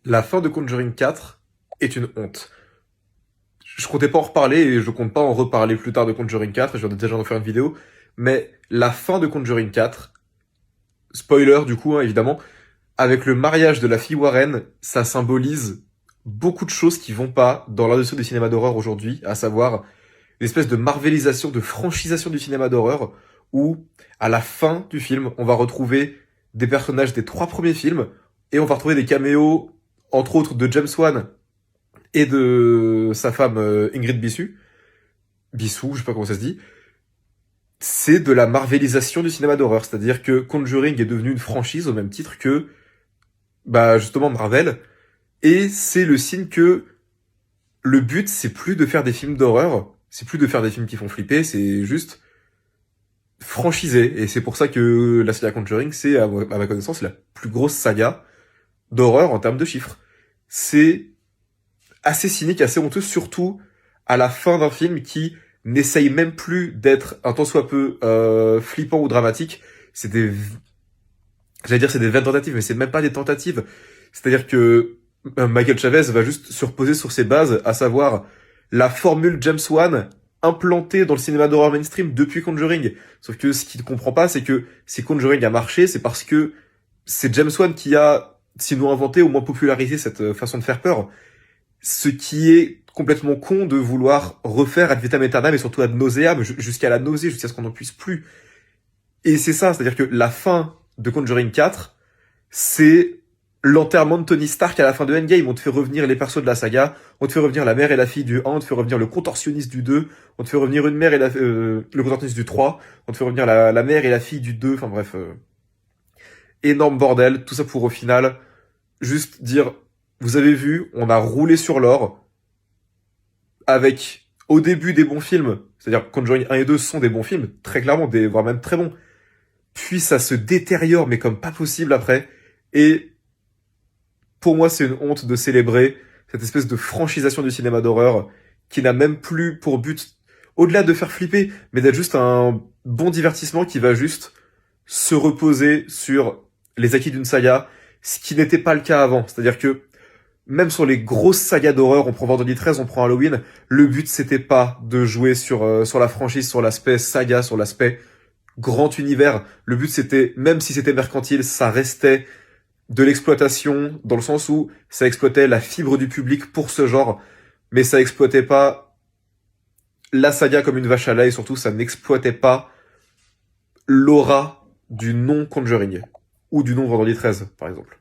La fin de Conjuring 4 est une honte. Je comptais pas en reparler et je compte pas en reparler plus tard de Conjuring 4, j'en ai déjà en faire une vidéo, mais la fin de Conjuring 4, spoiler du coup, hein, évidemment, avec le mariage de la fille Warren, ça symbolise beaucoup de choses qui vont pas dans l'industrie du cinéma d'horreur aujourd'hui, à savoir l'espèce de marvelisation, de franchisation du cinéma d'horreur, où à la fin du film, on va retrouver des personnages des trois premiers films, et on va retrouver des caméos, entre autres de James Wan et de sa femme Ingrid Bissou, je sais pas comment ça se dit. C'est de la marvelisation du cinéma d'horreur, c'est-à-dire que Conjuring est devenu une franchise au même titre que, bah justement Marvel, et c'est le signe que le but c'est plus de faire des films d'horreur, c'est plus de faire des films qui font flipper, c'est juste franchisé, et c'est pour ça que la saga Conjuring c'est à ma connaissance la plus grosse saga d'horreur en termes de chiffres. C'est assez cynique, assez honteux, surtout à la fin d'un film qui n'essaye même plus d'être un tant soit peu flippant ou dramatique. C'est des, j'allais dire c'est des vaines tentatives, mais c'est même pas des tentatives. C'est-à-dire que Michael Chavez va juste se reposer sur ses bases, à savoir la formule James Wan implantée dans le cinéma d'horreur mainstream depuis Conjuring. Sauf que ce qu'il ne comprend pas, c'est que si Conjuring a marché, c'est parce que c'est James Wan qui a, sinon inventé, au moins popularisé cette façon de faire peur. Ce qui est complètement con de vouloir refaire ad vitam aeternam et surtout ad nauseam, jusqu'à la nausée, jusqu'à ce qu'on n'en puisse plus. Et c'est ça, c'est-à-dire que la fin de Conjuring 4, c'est l'enterrement de Tony Stark à la fin de Endgame. On te fait revenir les persos de la saga, on te fait revenir la mère et la fille du 1, on te fait revenir le contorsionniste du 2, on te fait revenir une mère et le contorsionniste du 3, on te fait revenir la mère et la fille du 2, enfin bref. Énorme bordel, tout ça pour au final juste dire, vous avez vu, on a roulé sur l'or, avec au début des bons films, c'est-à-dire Conjuring 1 et 2 sont des bons films, très clairement, voire même très bons. Puis ça se détériore, mais comme pas possible après. Et pour moi, c'est une honte de célébrer cette espèce de franchisation du cinéma d'horreur qui n'a même plus pour but, au-delà de faire flipper, mais d'être juste un bon divertissement qui va juste se reposer sur les acquis d'une saga, ce qui n'était pas le cas avant. C'est-à-dire que même sur les grosses sagas d'horreur, on prend Vendredi 13, on prend Halloween, le but c'était pas de jouer sur la franchise, sur l'aspect saga, sur l'aspect grand univers. Le but c'était, même si c'était mercantile, ça restait de l'exploitation, dans le sens où ça exploitait la fibre du public pour ce genre, mais ça exploitait pas la saga comme une vache à lait, et surtout ça n'exploitait pas l'aura du non Conjuring, ou du non Vendredi 13, par exemple.